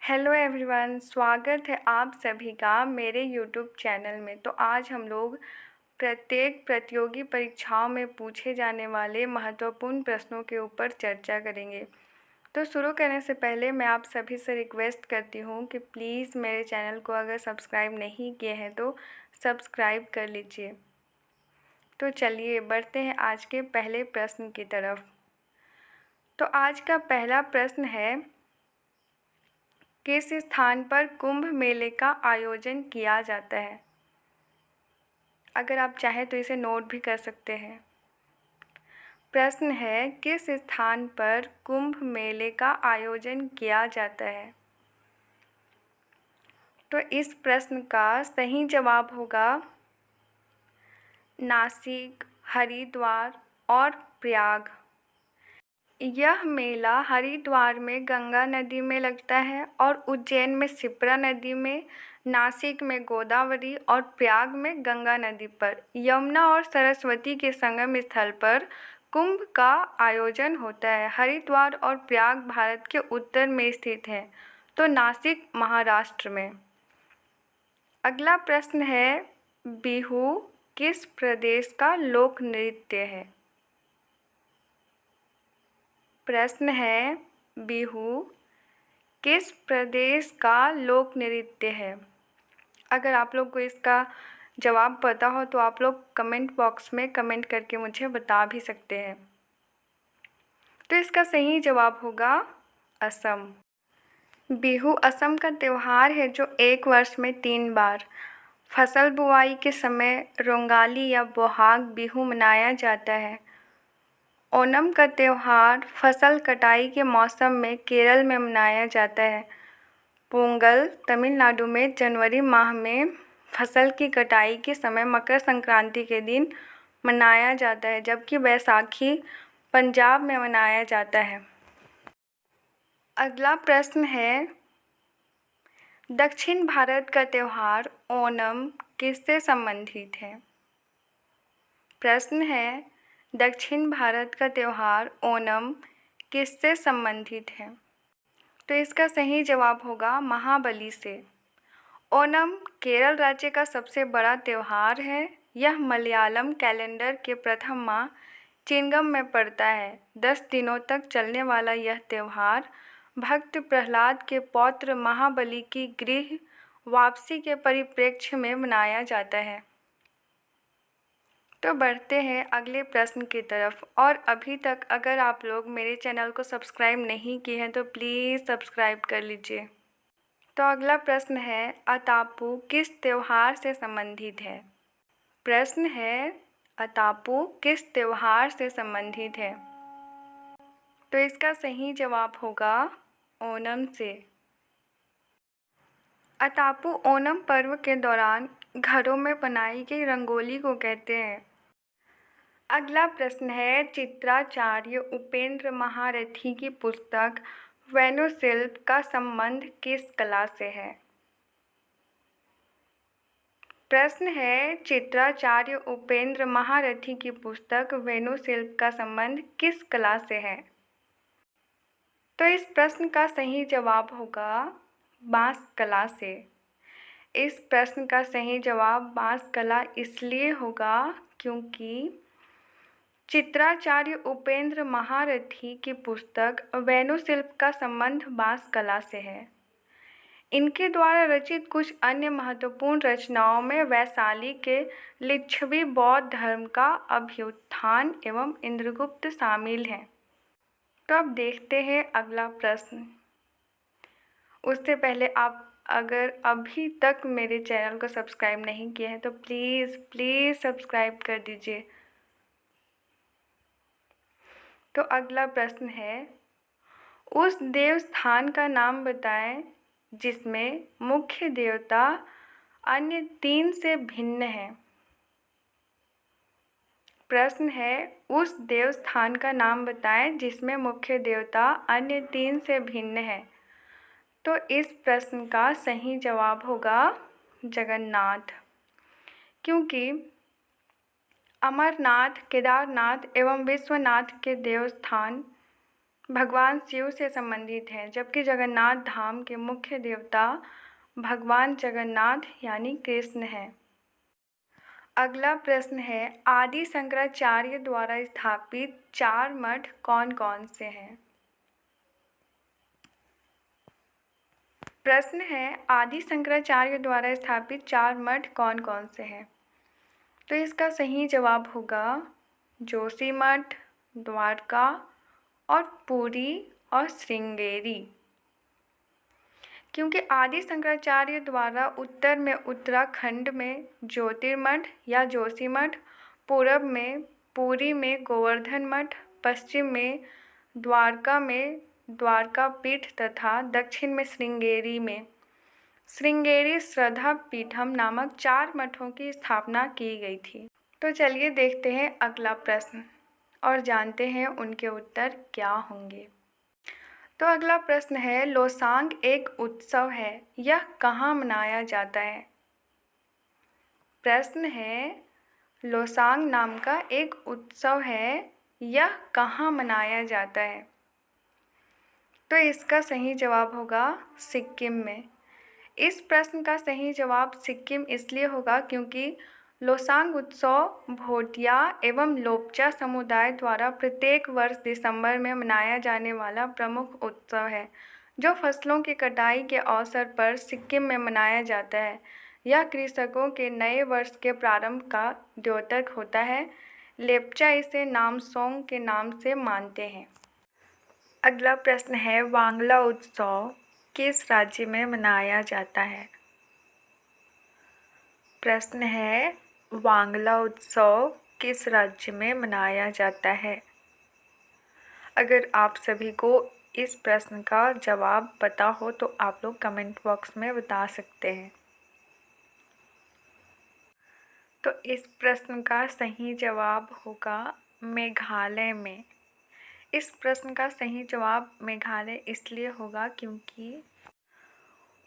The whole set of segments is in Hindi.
हेलो एवरीवन, स्वागत है आप सभी का मेरे यूट्यूब चैनल में। तो आज हम लोग प्रत्येक प्रतियोगी परीक्षाओं में पूछे जाने वाले महत्वपूर्ण प्रश्नों के ऊपर चर्चा करेंगे। तो शुरू करने से पहले मैं आप सभी से रिक्वेस्ट करती हूँ कि प्लीज़ मेरे चैनल को अगर सब्सक्राइब नहीं किए हैं तो सब्सक्राइब कर लीजिए। तो चलिए बढ़ते हैं आज के पहले प्रश्न की तरफ। तो आज का पहला प्रश्न है, किस स्थान पर कुंभ मेले का आयोजन किया जाता है? अगर आप चाहें तो इसे नोट भी कर सकते हैं। प्रश्न है, किस स्थान पर कुंभ मेले का आयोजन किया जाता है? तो इस प्रश्न का सही जवाब होगा नासिक, हरिद्वार और प्रयाग। यह मेला हरिद्वार में गंगा नदी में लगता है और उज्जैन में शिप्रा नदी में, नासिक में गोदावरी और प्रयाग में गंगा नदी पर यमुना और सरस्वती के संगम स्थल पर कुंभ का आयोजन होता है। हरिद्वार और प्रयाग भारत के उत्तर में स्थित है, तो नासिक महाराष्ट्र में। अगला प्रश्न है, बिहू किस प्रदेश का लोक नृत्य है? प्रश्न है, बिहू किस प्रदेश का लोक नृत्य है? अगर आप लोग को इसका जवाब पता हो तो आप लोग कमेंट बॉक्स में कमेंट करके मुझे बता भी सकते हैं। तो इसका सही जवाब होगा असम। बिहू असम का त्यौहार है जो एक वर्ष में 3 बार फसल बुआई के समय रोंगाली या बोहाग बिहू मनाया जाता है। ओणम का त्यौहार फसल कटाई के मौसम में केरल में मनाया जाता है। पोंगल तमिलनाडु में जनवरी माह में फसल की कटाई के समय मकर संक्रांति के दिन मनाया जाता है, जबकि बैसाखी पंजाब में मनाया जाता है। अगला प्रश्न है, दक्षिण भारत का त्यौहार ओणम किससे संबंधित है? प्रश्न है, दक्षिण भारत का त्यौहार ओणम किससे संबंधित है? तो इसका सही जवाब होगा महाबली से। ओणम केरल राज्य का सबसे बड़ा त्यौहार है। यह मलयालम कैलेंडर के प्रथम माह चिंगम में पड़ता है। 10 दिनों तक चलने वाला यह त्यौहार भक्त प्रहलाद के पौत्र महाबली की गृह वापसी के परिप्रेक्ष्य में मनाया जाता है। तो बढ़ते हैं अगले प्रश्न की तरफ। और अभी तक अगर आप लोग मेरे चैनल को सब्सक्राइब नहीं किए हैं तो प्लीज़ सब्सक्राइब कर लीजिए। तो अगला प्रश्न है, अतापू किस त्यौहार से संबंधित है? प्रश्न है, अतापू किस त्यौहार से संबंधित है? तो इसका सही जवाब होगा ओणम से। अतापू ओणम पर्व के दौरान घरों में बनाई गई रंगोली को कहते हैं। अगला प्रश्न है, चित्राचार्य उपेंद्र महारथी की पुस्तक वेणुशिल्प का संबंध किस कला से है? प्रश्न है, चित्राचार्य उपेंद्र महारथी की पुस्तक वेणुशिल्प का संबंध किस कला से है? तो इस प्रश्न का सही जवाब होगा बांस कला से। इस प्रश्न का सही जवाब बांस कला इसलिए होगा क्योंकि चित्राचार्य उपेंद्र महारथी की पुस्तक वेणुशिल्प का संबंध बांस कला से है। इनके द्वारा रचित कुछ अन्य महत्वपूर्ण रचनाओं में वैशाली के लिच्छवी बौद्ध धर्म का अभ्युत्थान एवं इंद्रगुप्त शामिल हैं। तो अब देखते हैं अगला प्रश्न। उससे पहले आप अगर अभी तक मेरे चैनल को सब्सक्राइब नहीं किए हैं तो प्लीज़ सब्सक्राइब कर दीजिए। तो अगला प्रश्न है, उस देवस्थान का नाम बताएं जिसमें मुख्य देवता अन्य 3 से भिन्न है। प्रश्न है, उस देवस्थान का नाम बताएं जिसमें मुख्य देवता अन्य 3 से भिन्न है। तो इस प्रश्न का सही जवाब होगा जगन्नाथ, क्योंकि अमरनाथ, केदारनाथ एवं विश्वनाथ के देवस्थान भगवान शिव से संबंधित है, जबकि जगन्नाथ धाम के मुख्य देवता भगवान जगन्नाथ यानी कृष्ण है। अगला प्रश्न है, आदि शंकराचार्य द्वारा स्थापित 4 मठ कौन कौन से हैं? प्रश्न है, आदि शंकराचार्य द्वारा स्थापित 4 मठ कौन कौन से हैं? तो इसका सही जवाब होगा जोशीमठ, द्वारका और पुरी और श्रृंगेरी। क्योंकि आदि शंकराचार्य द्वारा उत्तर में उत्तराखंड में ज्योतिर्मठ या जोशीमठ, पूर्व में पुरी में गोवर्धन मठ, पश्चिम में द्वारका में द्वारका पीठ तथा दक्षिण में श्रृंगेरी में श्रृंगेरी श्रद्धा पीठम नामक 4 मठों की स्थापना की गई थी। तो चलिए देखते हैं अगला प्रश्न और जानते हैं उनके उत्तर क्या होंगे। तो अगला प्रश्न है, लोसांग एक उत्सव है, यह कहाँ मनाया जाता है? प्रश्न है, लोसांग नाम का एक उत्सव है, यह कहाँ मनाया जाता है? तो इसका सही जवाब होगा सिक्किम में। इस प्रश्न का सही जवाब सिक्किम इसलिए होगा क्योंकि लोसांग उत्सव भोटिया एवं लोपचा समुदाय द्वारा प्रत्येक वर्ष दिसंबर में मनाया जाने वाला प्रमुख उत्सव है, जो फसलों की कटाई के अवसर पर सिक्किम में मनाया जाता है। यह कृषकों के नए वर्ष के प्रारंभ का द्योतक होता है। लेप्चा इसे नामसोंग के नाम से मानते हैं। अगला प्रश्न है, वांगला उत्सव किस राज्य में मनाया जाता है? प्रश्न है, वांगला उत्सव किस राज्य में मनाया जाता है? अगर आप सभी को इस प्रश्न का जवाब पता हो तो आप लोग कमेंट बॉक्स में बता सकते हैं। तो इस प्रश्न का सही जवाब होगा मेघालय में। इस प्रश्न का सही जवाब मेघालय इसलिए होगा क्योंकि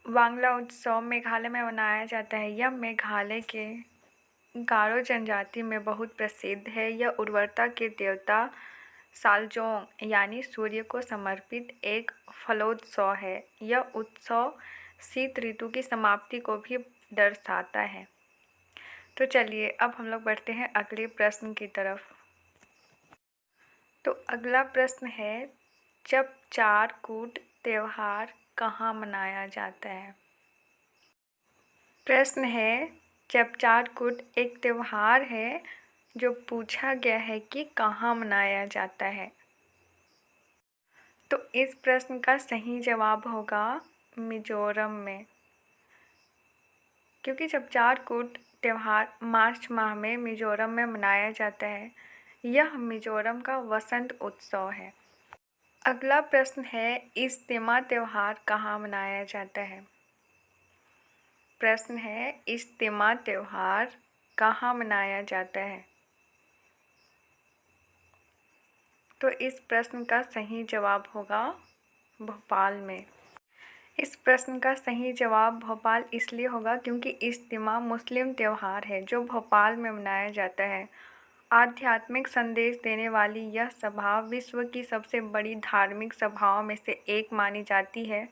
वांगला उत्सव मेघालय में मनाया जाता है। यह मेघालय के गारो जनजाति में बहुत प्रसिद्ध है। यह उर्वरता के देवता सालजोंग यानी सूर्य को समर्पित एक फलोत्सव है। यह उत्सव शीत ऋतु की समाप्ति को भी दर्शाता है। तो चलिए अब हम लोग बढ़ते हैं अगले प्रश्न की तरफ। तो अगला प्रश्न है, चपचारकूट त्यौहार कहाँ मनाया जाता है? प्रश्न है, चपचारकूट एक त्यौहार है जो पूछा गया है कि कहाँ मनाया जाता है। तो इस प्रश्न का सही जवाब होगा मिजोरम में, क्योंकि चपचारकूट त्यौहार मार्च माह में मिजोरम में मनाया जाता है। यह मिजोरम का वसंत उत्सव है। अगला प्रश्न है, इज्तिमा त्यौहार कहाँ मनाया जाता है? प्रश्न है, इज्तिमा त्यौहार कहाँ मनाया जाता है? तो इस प्रश्न का सही जवाब होगा भोपाल में। इस प्रश्न का सही जवाब भोपाल इसलिए होगा क्योंकि इज्तिमा मुस्लिम त्यौहार है जो भोपाल में मनाया जाता है। आध्यात्मिक संदेश देने वाली यह सभा विश्व की सबसे बड़ी धार्मिक सभाओं में से एक मानी जाती है,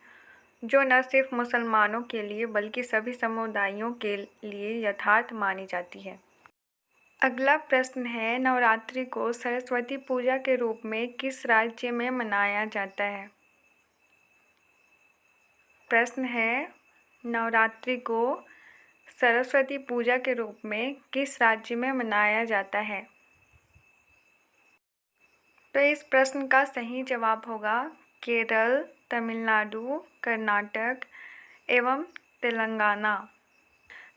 जो न सिर्फ मुसलमानों के लिए बल्कि सभी समुदायों के लिए यथार्थ मानी जाती है। अगला प्रश्न है, नवरात्रि को सरस्वती पूजा के रूप में किस राज्य में मनाया जाता है? प्रश्न है, नवरात्रि को सरस्वती पूजा के रूप में किस राज्य में मनाया जाता है? तो इस प्रश्न का सही जवाब होगा केरल, तमिलनाडु, कर्नाटक एवं तेलंगाना।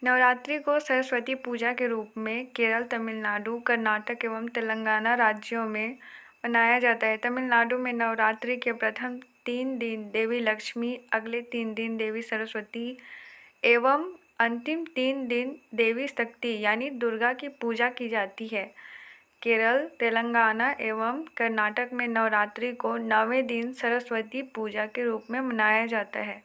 नवरात्रि को सरस्वती पूजा के रूप में केरल, तमिलनाडु, कर्नाटक एवं तेलंगाना राज्यों में मनाया जाता है। तमिलनाडु में नवरात्रि के प्रथम 3 दिन देवी लक्ष्मी, अगले 3 दिन देवी सरस्वती एवं अंतिम 3 दिन देवी शक्ति यानी दुर्गा की पूजा की जाती है। केरल, तेलंगाना एवं कर्नाटक में नवरात्रि को 9वें दिन सरस्वती पूजा के रूप में मनाया जाता है।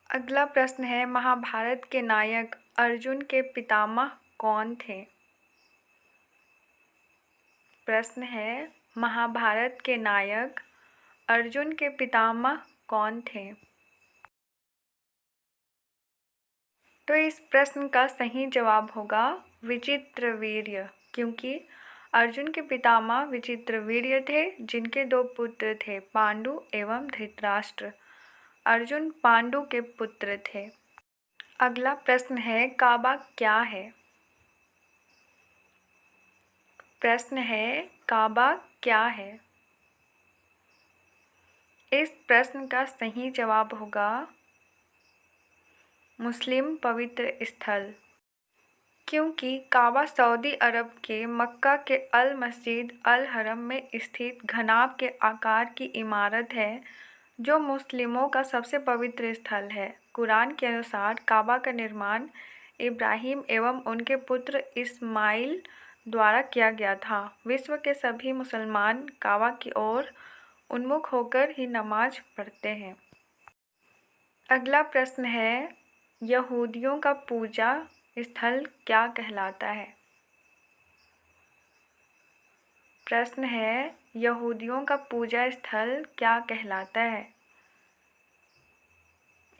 अगला प्रश्न है, महाभारत के नायक अर्जुन के पितामह कौन थे? प्रश्न है, महाभारत के नायक अर्जुन के पितामह कौन थे? तो इस प्रश्न का सही जवाब होगा विचित्रवीर्य, क्योंकि अर्जुन के पितामह विचित्रवीर्य थे, जिनके 2 पुत्र थे, पांडु एवं धृतराष्ट्र। अर्जुन पांडु के पुत्र थे। अगला प्रश्न है, काबा क्या है? प्रश्न है, काबा क्या है? इस प्रश्न का सही जवाब होगा मुस्लिम पवित्र स्थल, क्योंकि काबा सऊदी अरब के मक्का के अल मस्जिद अल हरम में स्थित घनाभ के आकार की इमारत है, जो मुस्लिमों का सबसे पवित्र स्थल है। कुरान के अनुसार काबा का निर्माण इब्राहिम एवं उनके पुत्र इस्माइल द्वारा किया गया था। विश्व के सभी मुसलमान काबा की ओर उन्मुख होकर ही नमाज पढ़ते हैं। अगला प्रश्न है, यहूदियों का पूजा स्थल क्या कहलाता है? प्रश्न है, यहूदियों का पूजा स्थल क्या कहलाता है?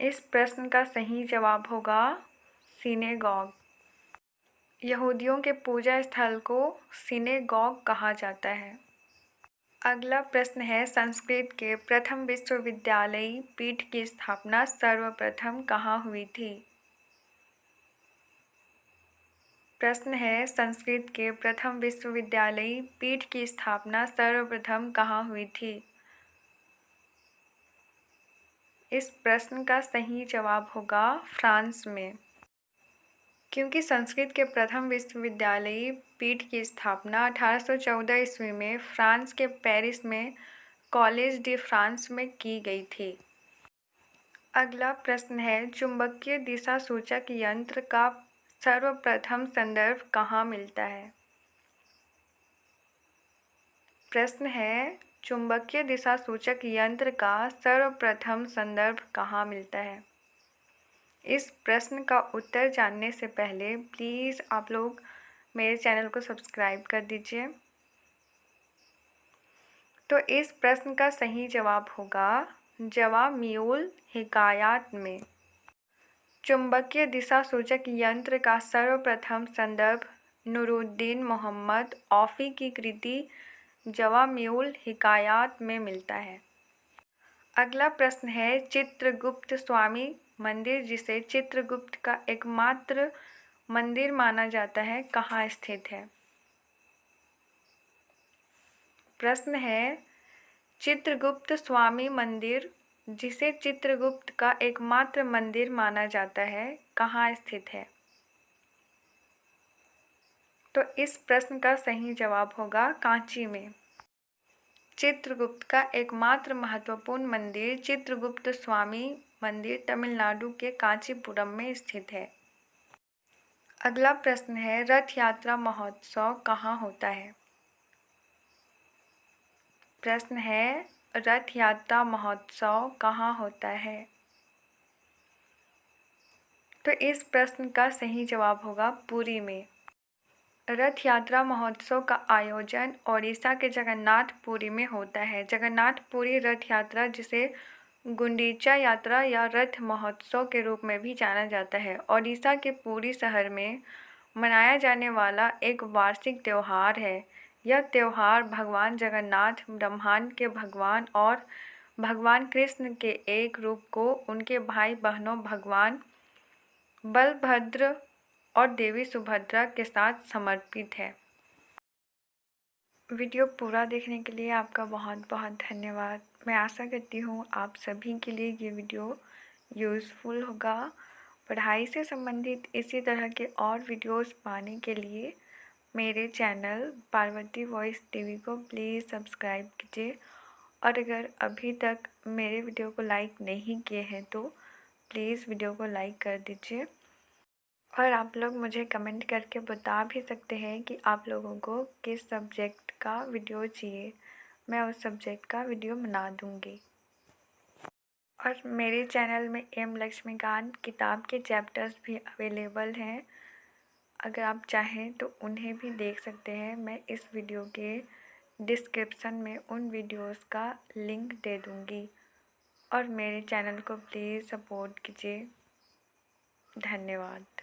इस प्रश्न का सही जवाब होगा सिनेगॉग। यहूदियों के पूजा स्थल को सिनेगॉग कहा जाता है। अगला प्रश्न है, संस्कृत के प्रथम विश्वविद्यालयी पीठ की स्थापना सर्वप्रथम कहाँ हुई थी? प्रश्न है, संस्कृत के प्रथम विश्वविद्यालयी पीठ की स्थापना सर्वप्रथम कहाँ हुई थी? इस प्रश्न का सही जवाब होगा फ्रांस में, क्योंकि संस्कृत के प्रथम विश्वविद्यालयी पीठ की स्थापना 1814 ईस्वी में फ्रांस के पेरिस में कॉलेज डी फ्रांस में की गई थी। अगला प्रश्न है, चुंबकीय दिशा सूचक यंत्र का सर्वप्रथम संदर्भ कहाँ मिलता है? प्रश्न है, चुंबकीय दिशा सूचक यंत्र का सर्वप्रथम संदर्भ कहाँ मिलता है? इस प्रश्न का उत्तर जानने से पहले प्लीज़ आप लोग मेरे चैनल को सब्सक्राइब कर दीजिए। तो इस प्रश्न का सही जवाब होगा जवामिउल हिकायात में। चुंबकीय दिशा सूचक यंत्र का सर्वप्रथम संदर्भ नूरुद्दीन मोहम्मद औफी की कृति जवामिउल हिकायात में मिलता है। अगला प्रश्न है, चित्रगुप्त स्वामी मंदिर, जिसे चित्रगुप्त का एकमात्र मंदिर माना जाता है, कहाँ स्थित है? प्रश्न है, चित्रगुप्त स्वामी मंदिर, जिसे चित्रगुप्त का एकमात्र मंदिर माना जाता है, कहाँ स्थित है? तो इस प्रश्न का सही जवाब होगा कांची में। चित्रगुप्त का एकमात्र महत्वपूर्ण मंदिर चित्रगुप्त स्वामी मंदिर तमिलनाडु के कांचीपुरम में स्थित है। अगला प्रश्न है, रथ यात्रा महोत्सव कहाँ होता है? प्रश्न है, रथ यात्रा महोत्सव कहाँ होता है? तो इस प्रश्न का सही जवाब होगा पुरी में। रथ यात्रा महोत्सव का आयोजन ओडिशा के जगन्नाथपुरी में होता है। जगन्नाथपुरी रथ यात्रा, जिसे गुंडीचा यात्रा या रथ महोत्सव के रूप में भी जाना जाता है, ओडिशा के पुरी शहर में मनाया जाने वाला एक वार्षिक त्यौहार है। यह त्यौहार भगवान जगन्नाथ, ब्रह्मांड के भगवान और भगवान कृष्ण के एक रूप को उनके भाई बहनों भगवान बलभद्र और देवी सुभद्रा के साथ समर्पित है। वीडियो पूरा देखने के लिए आपका बहुत बहुत धन्यवाद। मैं आशा करती हूँ आप सभी के लिए ये वीडियो यूज़फुल होगा। पढ़ाई से संबंधित इसी तरह के और वीडियोस पाने के लिए मेरे चैनल पार्वती वॉइस टीवी को प्लीज़ सब्सक्राइब कीजिए, और अगर अभी तक मेरे वीडियो को लाइक नहीं किए हैं तो प्लीज़ वीडियो को लाइक कर दीजिए। और आप लोग मुझे कमेंट करके बता भी सकते हैं कि आप लोगों को किस सब्जेक्ट का वीडियो चाहिए, मैं उस सब्जेक्ट का वीडियो बना दूँगी। और मेरे चैनल में एम लक्ष्मीकांत किताब के चैप्टर्स भी अवेलेबल हैं, अगर आप चाहें तो उन्हें भी देख सकते हैं। मैं इस वीडियो के डिस्क्रिप्शन में उन वीडियोस का लिंक दे दूँगी और मेरे चैनल को प्लीज़ सपोर्ट कीजिए। धन्यवाद।